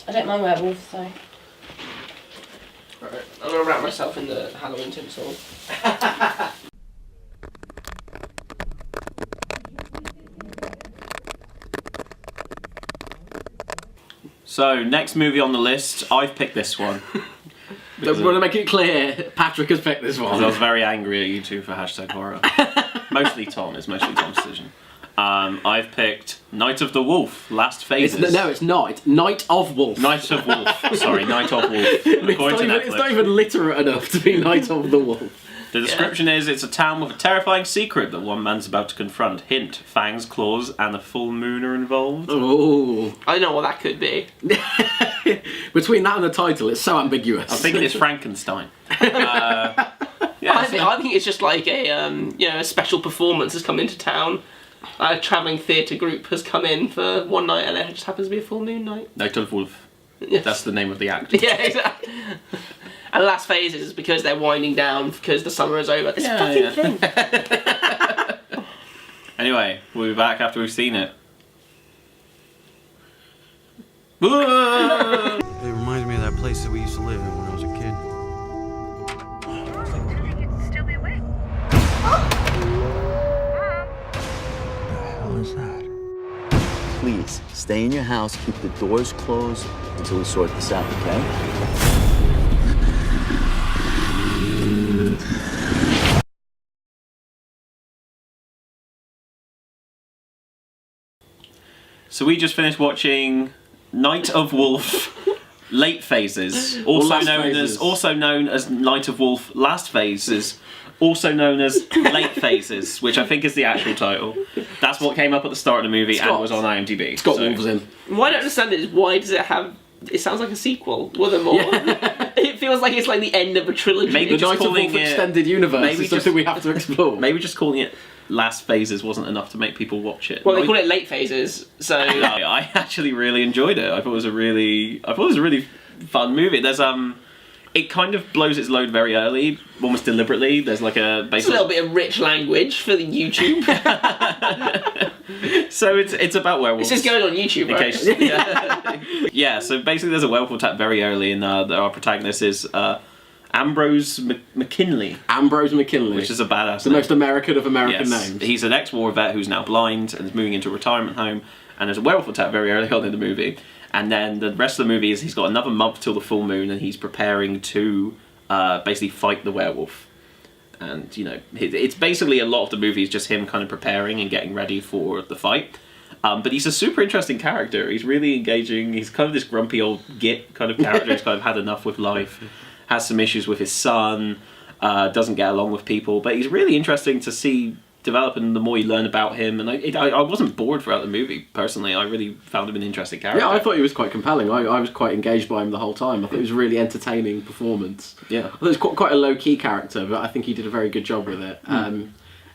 I don't mind werewolves, so. Right, I'm gonna wrap myself in the Halloween tinsel. So, next movie on the list, I've picked this one. I want to make it clear, Patrick has picked this one. I was very angry at you two for #horror. Mostly Tom, it's mostly Tom's decision. I've picked Night of the Wolf, Last Phases. No, it's not. It's Night of Wolf. Night of Wolf. Sorry, Night of Wolf. It's not even literate enough to be Night of the Wolf. The description is, it's a town with a terrifying secret that one man's about to confront. Hint, fangs, claws, and a full moon are involved. Oh. I know what that could be. Between that and the title, it's so ambiguous. I'm thinking it's Frankenstein. I think it's just like a a special performance has come into town. A travelling theatre group has come in for one night, and it just happens to be a full moon night. Night of Wolf. Yes. That's the name of the act. Yeah, exactly. And Last Phases is because they're winding down because the summer is over. This fucking thing. Anyway, we'll be back after we've seen it. It reminds me of that place that we used to live in when I was a kid. Still be awake. What the hell is that? Please, stay in your house, keep the doors closed until we sort this out, okay? So we just finished watching Night of Wolf, Late Phases, also known as Night of Wolf, Last Phases, also known as Late Phases, which I think is the actual title. That's what came up at the start of the movie and was on IMDb. It's got wolves in. What I don't understand is why does it have... It sounds like a sequel. Were there more? Yeah. It feels like it's like the end of a trilogy. Maybe The just Night of calling Wolf it... extended universe maybe is something we have to explore. Maybe just calling it Last Phases wasn't enough to make people watch it. Well, they call it Late Phases, so... I actually really enjoyed it. I thought it was a really fun movie. There's it kind of blows its load very early, almost deliberately. There's like a It's a little bit of rich language for the YouTube. So it's about werewolves. It's just going on YouTube, right? Yeah, so basically there's a werewolf attack very early, and our protagonist is Ambrose McKinley. Ambrose McKinley. Which is a badass The name. most American of American names. He's an ex-war vet who's now blind and is moving into a retirement home, and there's a werewolf attack very early on in the movie. And then the rest of the movie is he's got another month till the full moon, and he's preparing to basically fight the werewolf. And, you know, it's basically a lot of the movie is just him kind of preparing and getting ready for the fight. But he's a super interesting character. He's really engaging. He's kind of this grumpy old git kind of character who's kind of had enough with life, has some issues with his son, doesn't get along with people. But he's really interesting to see develop, and the more you learn about him, and I wasn't bored throughout the movie, personally. I really found him an interesting character. Yeah, I thought he was quite compelling. I was quite engaged by him the whole time. I thought it was a really entertaining performance. Yeah. I thought it was quite a low-key character, but I think he did a very good job with it.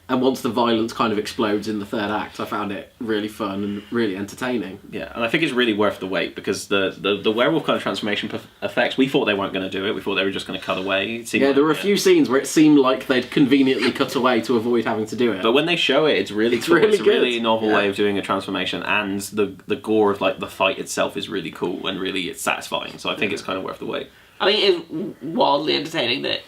And once the violence kind of explodes in the third act, I found it really fun and really entertaining. Yeah, and I think it's really worth the wait, because the werewolf kind of transformation effects, we thought they weren't going to do it. We thought they were just going to cut away. There were a few scenes where it seemed like they'd conveniently cut away to avoid having to do it. But when they show it, it's really cool. Really it's a really good. novel way of doing a transformation, and the gore of like the fight itself is really cool, and really it's satisfying. So I think it's kind of worth the wait. I mean, it is wildly entertaining that,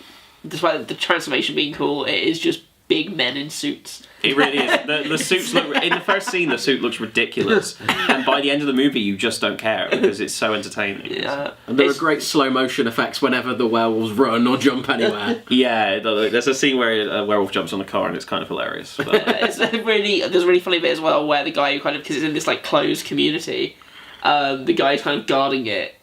despite the transformation being cool, it is just big men in suits. It really is. The suits look... In the first scene, the suit looks ridiculous. And by the end of the movie, you just don't care, because it's so entertaining. Yeah. And there are great slow motion effects whenever the werewolves run or jump anywhere. Yeah, there's a scene where a werewolf jumps on a car, and it's kind of hilarious. But, There's a really funny bit as well where the guy who kind of, because it's in this like closed community, the guy who's kind of guarding it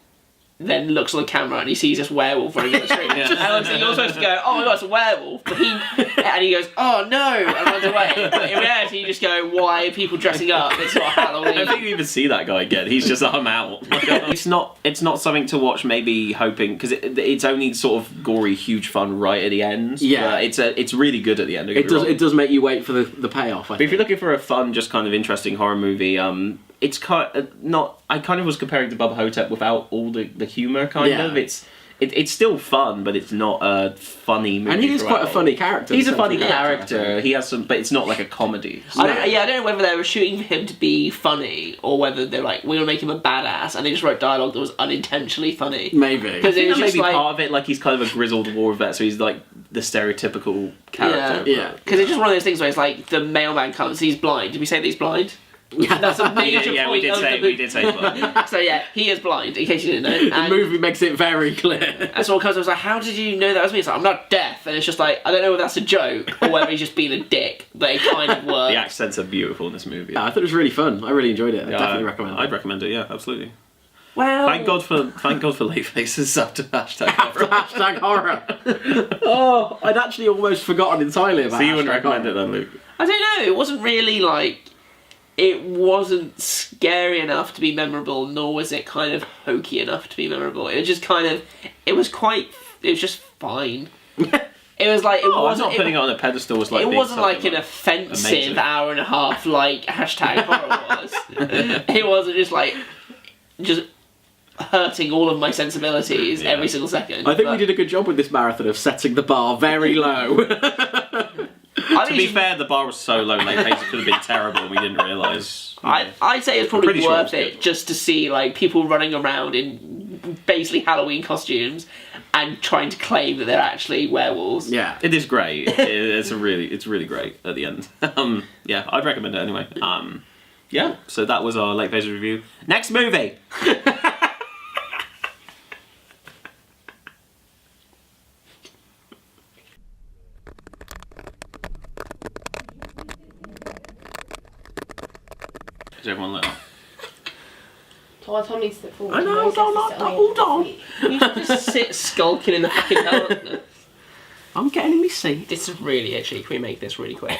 then looks on the camera and he sees this werewolf running down the street. And obviously you're supposed to go, oh my god, it's a werewolf. But he goes, oh no, and runs away. But in reality, you just go, why are people dressing up? It's not Halloween. I don't think you even see that guy again. He's just, I'm out. It's not something to watch maybe hoping, because it's only sort of gory, huge fun right at the end. Yeah. It's really good at the end. It does make you wait for the payoff, I think. But if you're looking for a fun, just kind of interesting horror movie, it's kind of not. I kind of was comparing to Bubba Hotep without all the humour. Kind of. It's it's still fun, but it's not a funny movie. And he is quite a throughout. funny character. He's a the funny central character. He has some, but it's not like a comedy. I don't know whether they were shooting for him to be funny or whether they're like, we're gonna make him a badass, and they just wrote dialogue that was unintentionally funny. Maybe. Because it was Maybe just like, part of it, like he's kind of a grizzled war vet, so he's like the stereotypical character. Yeah. because it's just one of those things where it's like the mailman comes, he's blind. Did we say that he's blind? Yeah, That's a major Yeah, we point did of say the we did say that. So yeah, he is blind, in case you didn't know. the And movie makes it very clear. and someone comes up and was like, how did you know that was me? It's like, I'm not deaf. And it's just like, I don't know whether that's a joke or whether he's just being a dick, but it kind of works. The accents are beautiful in this movie. Yeah, I thought it was really fun. I really enjoyed it. I definitely recommend it. I'd recommend it. Yeah, absolutely. Well, Thank God for late faces after hashtag. Hashtag horror. Oh, I'd actually almost forgotten entirely about So you wouldn't hashtag recommend horror. it then, Luke? I don't know. It wasn't really like. It wasn't scary enough to be memorable, nor was it kind of hokey enough to be memorable. It was just kind of. It was just fine. It was like. It Oh, I'm wasn't. not putting it on a pedestal. Was like It being wasn't like something an offensive amazing. hour and a half like hashtag horror was. It wasn't just like. Just hurting all of my sensibilities every single second. I think we but- did a good job with this marathon of setting the bar very low. I To think be it's- fair, the bar was so low, late pace, it could have been terrible, and we didn't realise. I'd say it's probably Pretty sure worth it was it just to see like people running around in basically Halloween costumes and trying to claim that they're actually werewolves. Yeah. It is great. It's really great at the end. Yeah, I'd recommend it anyway. Yeah, so that was our late phase review. Next movie. Is everyone lit up? Tom needs to sit forward. I know, hold on. You should just sit skulking in the fucking darkness. I'm getting in my seat. This is really itchy. Can we make this really quick?